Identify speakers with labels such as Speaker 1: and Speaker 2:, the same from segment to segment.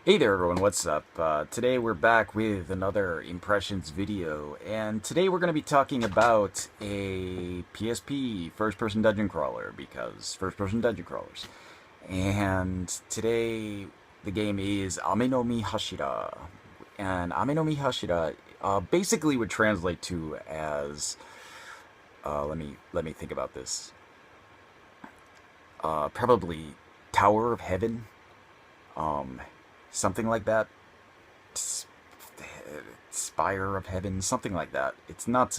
Speaker 1: Hey there everyone, what's up? Today we're back with another impressions video, and today we're going to be talking about a PSP first-person dungeon crawler, because first-person dungeon crawlers. And today the game is Ame no Mihashira, and Ame no Mihashira basically would translate to as, let me think about this, probably Tower of Heaven, um, something like that. Spire of Heaven, something like that. It's not,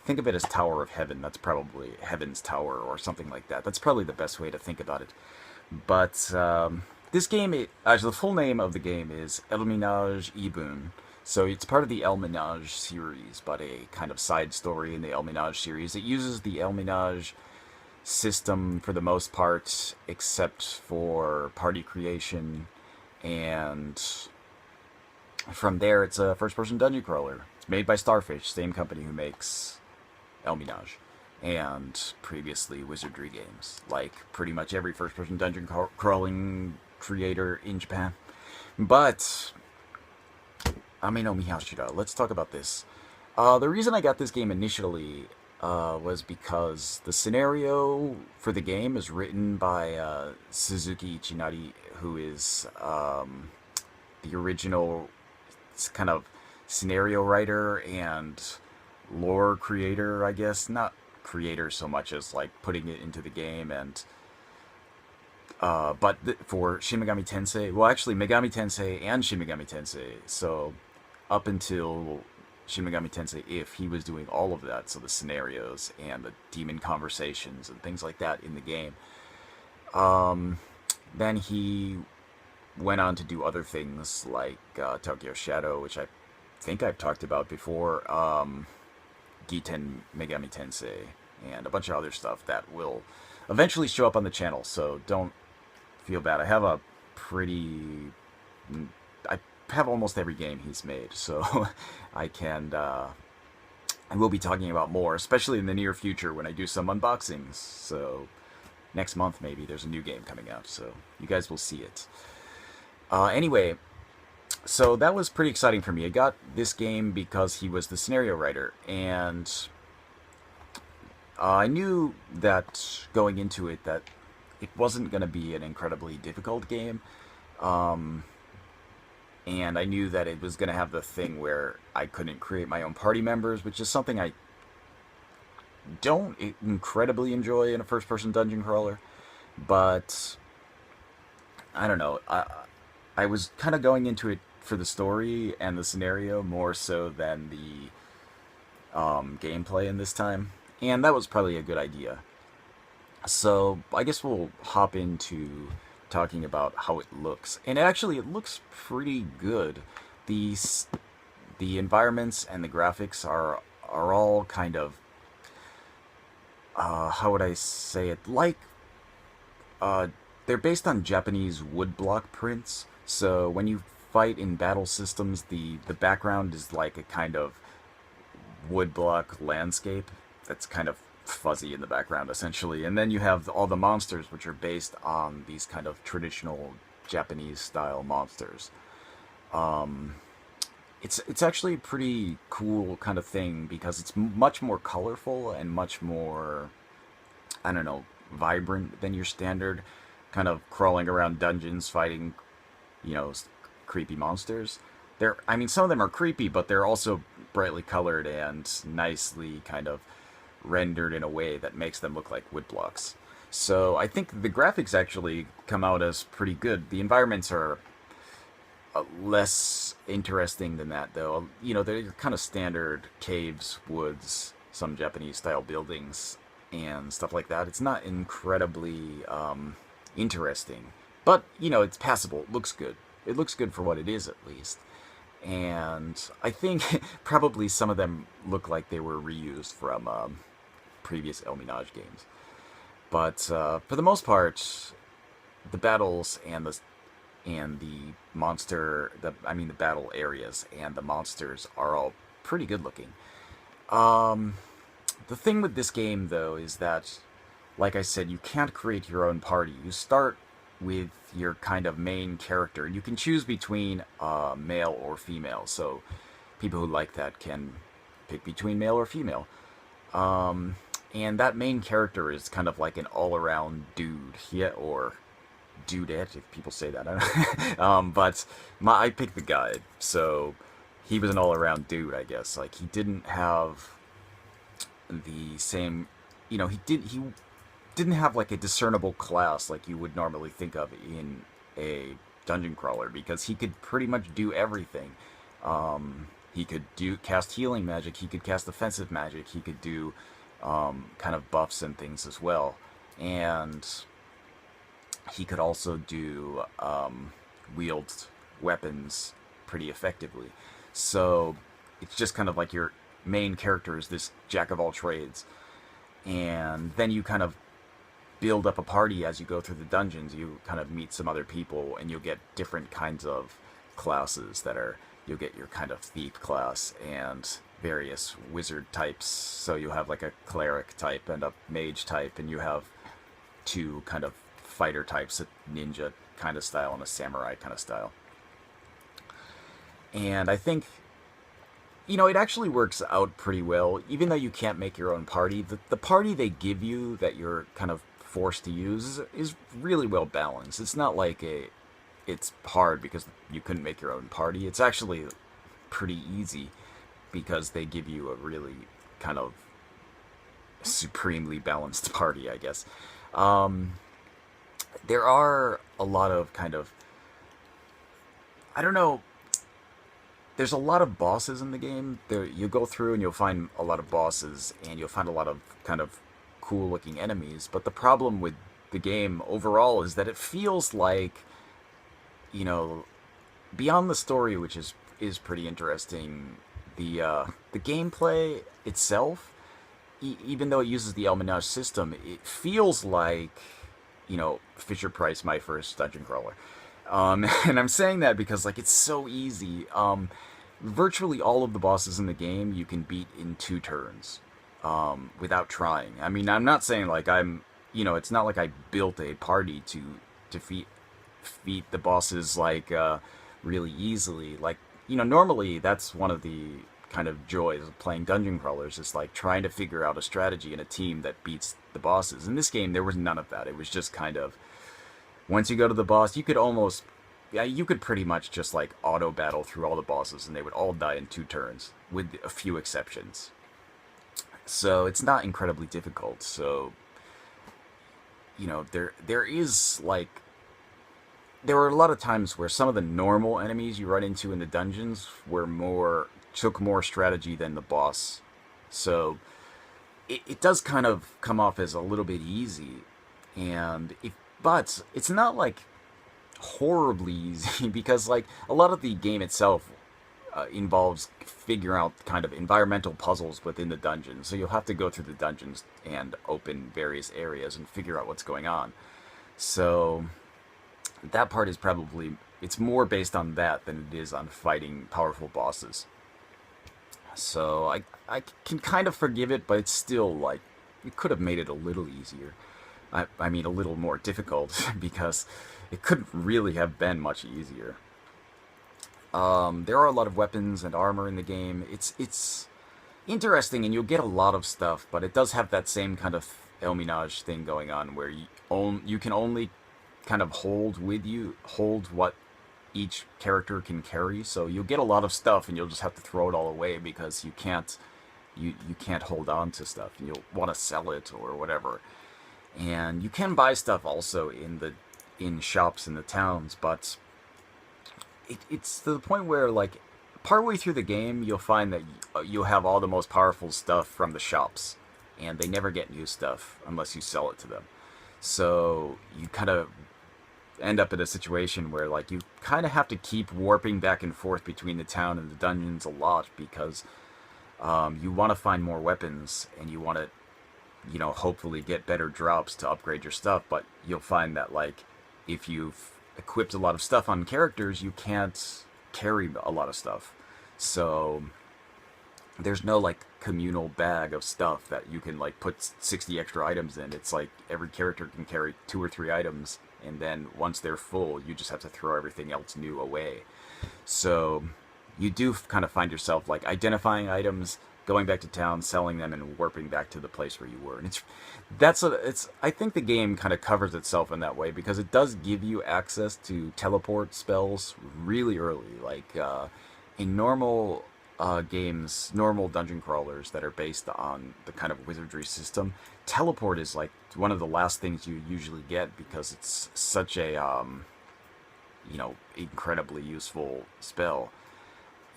Speaker 1: think of it as Tower of Heaven. That's probably Heaven's Tower or something like that. That's probably the best way to think about it. But this game, actually, the full name of the game is El Ménage Ibun. So it's part of the El Ménage series, but a kind of side story in the El Ménage series. It uses the El Ménage system for the most part, except for party creation, and from there it's a first-person dungeon crawler. It's made by Starfish, same company who makes El Ménage and previously Wizardry Games, like pretty much every first-person dungeon crawling creator in Japan. But Ame no Mihashira, let's talk about this. The reason I got this game initially was because the scenario for the game is written by Suzuki Ichinari, who is the original kind of scenario writer and lore creator, I guess. Not creator so much as like putting it into the game, and but for Shin Megami Tensei, well, actually Megami Tensei and Shin Megami Tensei. So up until Shin Megami Tensei, if he was doing all of that, so the scenarios and the demon conversations and things like that in the game. Then he went on to do other things like Tokyo Shadow, which I think I've talked about before, Giten Megami Tensei, and a bunch of other stuff that will eventually show up on the channel, so don't feel bad. I have a pretty... I have almost every game he's made, so I will be talking about more, especially in the near future when I do some unboxings. So next month maybe there's a new game coming out, so you guys will see it. Anyway, so that was pretty exciting for me. I got this game because he was the scenario writer, and I knew that going into it that it wasn't going to be an incredibly difficult game. And I knew that it was going to have the thing where I couldn't create my own party members, which is something I don't incredibly enjoy in a first-person dungeon crawler. But I don't know. I was kind of going into it for the story and the scenario more so than the gameplay in this time, and that was probably a good idea. So I guess we'll hop into talking about how it looks. And actually, it looks pretty good. The environments and the graphics are all kind of, how would I say it? Like, they're based on Japanese woodblock prints. So when you fight in battle systems, the background is like a kind of woodblock landscape that's kind of fuzzy in the background, essentially. And then you have all the monsters, which are based on these kind of traditional Japanese style monsters. It's actually a pretty cool kind of thing because it's much more colorful and much more, I don't know, vibrant than your standard kind of crawling around dungeons fighting, you know, creepy monsters. I mean, some of them are creepy, but they're also brightly colored and nicely kind of rendered in a way that makes them look like woodblocks. So I think the graphics actually come out as pretty good. The environments are less interesting than that, though. You know, they're kind of standard caves, woods, some Japanese-style buildings, and stuff like that. It's not incredibly interesting, but, you know, it's passable. It looks good. It looks good for what it is, at least. And I think probably some of them look like they were reused from previous El Ménage games. But for the most part, the battles and the the battle areas and the monsters are all pretty good looking. The thing with this game, though, is that, like I said, you can't create your own party. You start with your kind of main character. You can choose between male or female, so people who like that can pick between male or female. And that main character is kind of like an all-around dude, yeah, or dudette, if people say that. I don't know. But I picked the guy, so he was an all-around dude, I guess. Like, he didn't have the same, he didn't have like a discernible class like you would normally think of in a dungeon crawler, because he could pretty much do everything. He could cast healing magic, he could cast offensive magic, he could do kind of buffs and things as well, and he could also do wield weapons pretty effectively. So it's just kind of like your main character is this jack of all trades, and then you kind of build up a party as you go through the dungeons. You kind of meet some other people, and you'll get different kinds of classes that are, you'll get your kind of thief class and various wizard types. So you have like a cleric type and a mage type, and you have two kind of fighter types, a ninja kind of style and a samurai kind of style. And I think, it actually works out pretty well. Even though you can't make your own party, the party they give you that you're kind of forced to use is really well balanced. It's not like it's hard because you couldn't make your own party. It's actually pretty easy because they give you a really kind of supremely balanced party, I guess. There are a lot of kind of, I don't know, there's a lot of bosses in the game. You go through and you'll find a lot of bosses, and you'll find a lot of kind of cool looking enemies. But the problem with the game overall is that it feels like, beyond the story, which is pretty interesting, the gameplay itself, even though it uses the El Menage system, it feels like, Fisher Price, my first dungeon crawler. And I'm saying that because, like, it's so easy. Virtually all of the bosses in the game you can beat in 2 turns, without trying. I mean, I'm not saying like it's not like I built a party to defeat the bosses like really easily. Like, normally that's one of the kind of joys of playing dungeon crawlers, is like trying to figure out a strategy in a team that beats the bosses. In this game, there was none of that. It was just kind of, once you go to the boss, you could pretty much just like auto battle through all the bosses, and they would all die in 2 turns, with a few exceptions. So it's not incredibly difficult. So, there is like, there were a lot of times where some of the normal enemies you run into in the dungeons took more strategy than the boss. So it does kind of come off as a little bit easy, but it's not like horribly easy because like a lot of the game itself involves figuring out kind of environmental puzzles within the dungeon. So you'll have to go through the dungeons and open various areas and figure out what's going on. So that part is probably, it's more based on that than it is on fighting powerful bosses. So I can kind of forgive it, but it's still like, it could have made it a little easier. I mean, a little more difficult, because it couldn't really have been much easier. There are a lot of weapons and armor in the game. It's interesting, and you'll get a lot of stuff, but it does have that same kind of El Menage thing going on, where you can only kind of hold what each character can carry. So you'll get a lot of stuff, and you'll just have to throw it all away because you can't hold on to stuff, and you'll want to sell it or whatever. And you can buy stuff also in shops in the towns, but it's to the point where, like, partway through the game, you'll find that you'll have all the most powerful stuff from the shops, and they never get new stuff unless you sell it to them. So you kind of end up in a situation where, like, you kind of have to keep warping back and forth between the town and the dungeons a lot, because you want to find more weapons, and you want to, hopefully get better drops to upgrade your stuff. But you'll find that, like, if you've equipped a lot of stuff on characters, you can't carry a lot of stuff. So there's no, like, communal bag of stuff that you can, like, put 60 extra items in. It's like every character can carry 2 or 3 items and then once they're full, you just have to throw everything else new away. So you do kind of find yourself like identifying items, going back to town, selling them, and warping back to the place where you were. And it's I think the game kind of covers itself in that way because it does give you access to teleport spells really early. Like in normal games, normal dungeon crawlers that are based on the kind of wizardry system, teleport is like one of the last things you usually get because it's such a incredibly useful spell.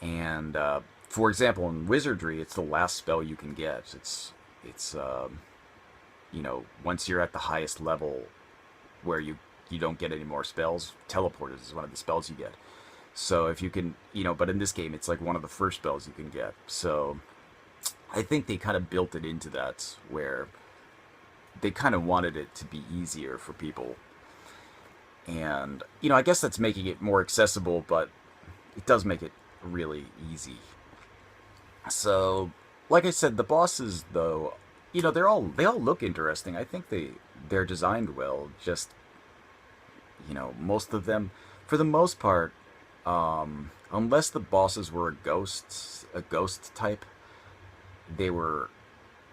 Speaker 1: And for example, in wizardry, it's the last spell you can get. It's once you're at the highest level where you don't get any more spells, teleport is one of the spells you get. So if you can, but in this game, it's like one of the first spells you can get. So I think they kind of built it into that where they kind of wanted it to be easier for people. And, I guess that's making it more accessible, but it does make it really easy. So, like I said, the bosses, though, they all look interesting. I think they're designed well. Just, most of them, for the most part, unless the bosses were a ghost type, they were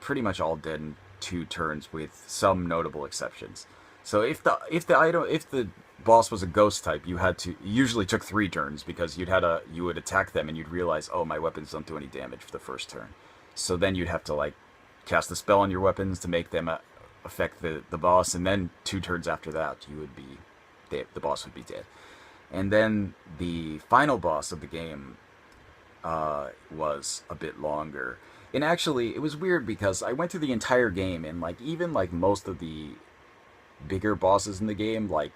Speaker 1: pretty much all dead in 2 turns, with some notable exceptions. So if the boss was a ghost type, you usually took 3 turns because you would attack them and you'd realize, oh, my weapons don't do any damage for the first turn. So then you'd have to like cast a spell on your weapons to make them affect the boss, and then 2 turns after that, the boss would be dead. And then the final boss of the game was a bit longer. And actually, it was weird because I went through the entire game, and like even like most of the bigger bosses in the game, like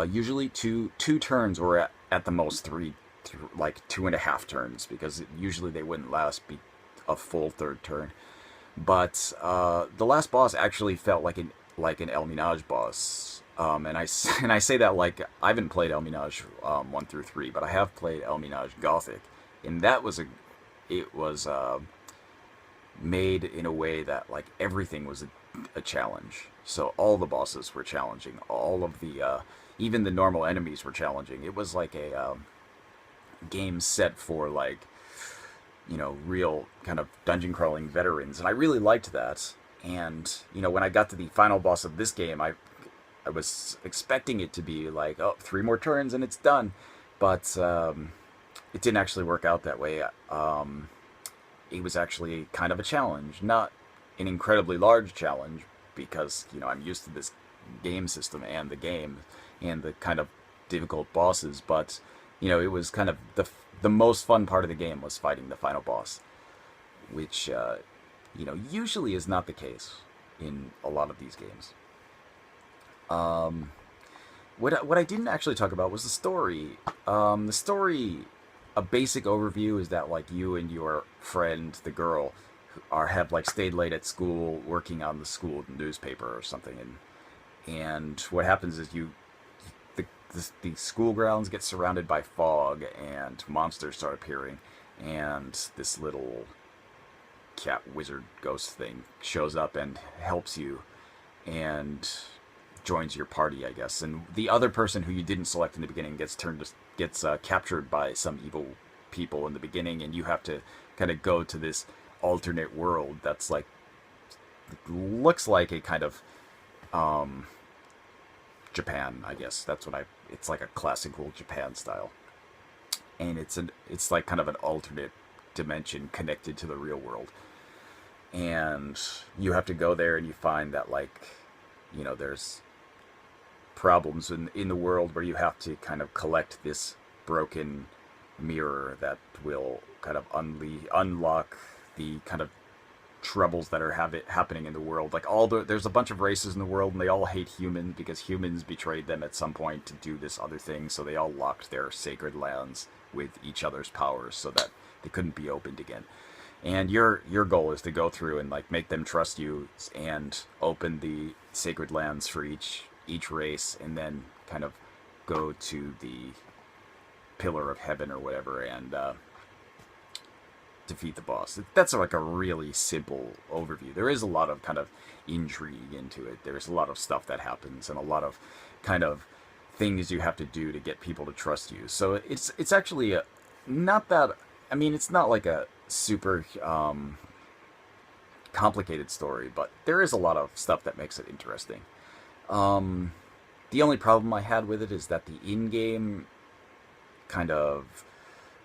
Speaker 1: usually two turns, or at the most 3, like 2.5 turns, because usually they wouldn't last a full 3rd turn. But the last boss actually felt like an El Minaj boss. And I say that like I haven't played El Minaj 1 through 3, but I have played El Minaj Gothic, and it was made in a way that like everything was a challenge. So all the bosses were challenging. All of the even the normal enemies were challenging. It was like a game set for like real kind of dungeon crawling veterans, and I really liked that. And when I got to the final boss of this game, I was expecting it to be like, oh, 3 more turns and it's done. But it didn't actually work out that way. It was actually kind of a challenge. Not an incredibly large challenge, because, I'm used to this game system and the game and the kind of difficult bosses. But, it was kind of the most fun part of the game was fighting the final boss, which, usually is not the case in a lot of these games. What I didn't actually talk about was the story. The story, a basic overview is that like you and your friend, the girl, have like stayed late at school working on the school newspaper or something, and what happens is the school grounds get surrounded by fog and monsters start appearing, and this little cat wizard ghost thing shows up and helps you and joins your party, I guess. And the other person who you didn't select in the beginning gets captured by some evil people in the beginning, and you have to kind of go to this alternate world that's like looks like a kind of Japan, I guess. It's like a classical Japan style, and it's like kind of an alternate dimension connected to the real world. And you have to go there, and you find that like there's problems in the world where you have to kind of collect this broken mirror that will kind of unlock the kind of troubles that are happening in the world. Like there's a bunch of races in the world, and they all hate humans because humans betrayed them at some point to do this other thing. So they all locked their sacred lands with each other's powers so that they couldn't be opened again. And your goal is to go through and like make them trust you and open the sacred lands for each race, and then kind of go to the pillar of heaven or whatever, and defeat the boss. That's like a really simple overview. There is a lot of kind of intrigue into it. There's a lot of stuff that happens and a lot of kind of things you have to do to get people to trust you. So it's actually not that. I mean, it's not like a super complicated story, but there is a lot of stuff that makes it interesting. The only problem I had with it is that the in-game kind of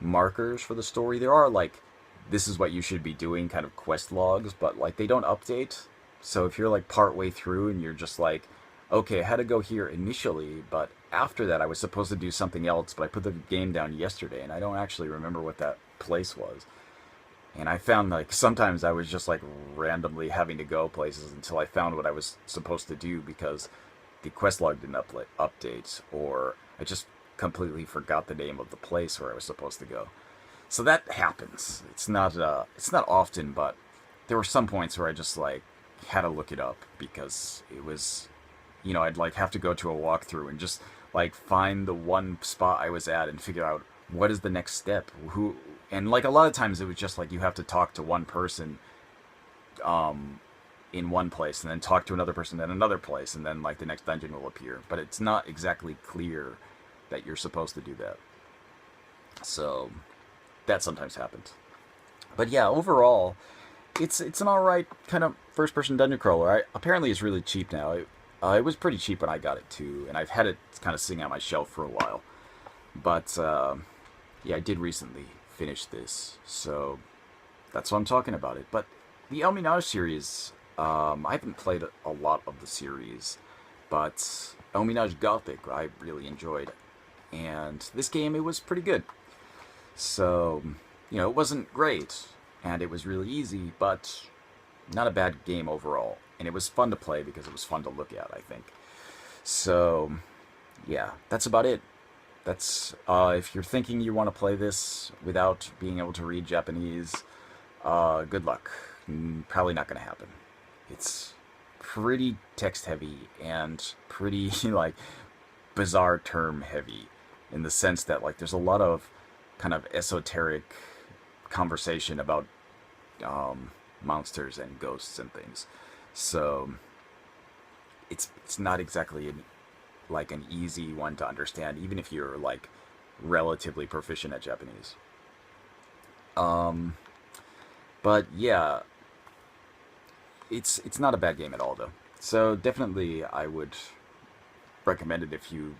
Speaker 1: markers for the story, there are like, this is what you should be doing kind of quest logs, but like they don't update. So if you're like part way through and you're just like, okay, I had to go here initially, but after that I was supposed to do something else, but I put the game down yesterday and I don't actually remember what that place was. And I found like sometimes I was just like randomly having to go places until I found what I was supposed to do because the quest log didn't update, or I just completely forgot the name of the place where I was supposed to go. So that happens. It's not often, but there were some points where I just like had to look it up because it was, I'd like have to go to a walkthrough and just like find the one spot I was at and figure out what is the next step. And like a lot of times it was just like you have to talk to one person in one place and then talk to another person in another place and then like the next dungeon will appear. But it's not exactly clear that you're supposed to do that. So that sometimes happens. But yeah, overall, it's an alright kind of first-person dungeon crawler. Apparently it's really cheap now. It was pretty cheap when I got it too, and I've had it kind of sitting on my shelf for a while. But yeah, I did recently finish this, so that's why I'm talking about it. But the El Minaj series, I haven't played a lot of the series, but El Minaj Gothic I really enjoyed. And this game, it was pretty good. So, it wasn't great, and it was really easy, but not a bad game overall. And it was fun to play because it was fun to look at, I think. So, yeah, that's about it. That's, if you're thinking you want to play this without being able to read Japanese, good luck. Probably not going to happen. It's pretty text heavy and pretty, like, bizarre term heavy in the sense that, like, there's a lot of kind of esoteric conversation about monsters and ghosts and things. So it's not exactly an easy one to understand, even if you're like relatively proficient at Japanese. But yeah, it's not a bad game at all though. So definitely I would recommend it if you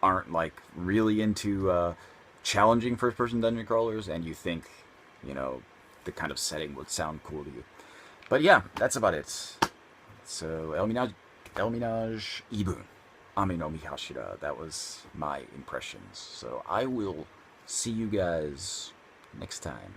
Speaker 1: aren't like really into challenging first-person dungeon crawlers and you think, the kind of setting would sound cool to you. But yeah, that's about it. So El Minaj Ibun, Ame no Mihashira. That was my impressions. So I will see you guys next time.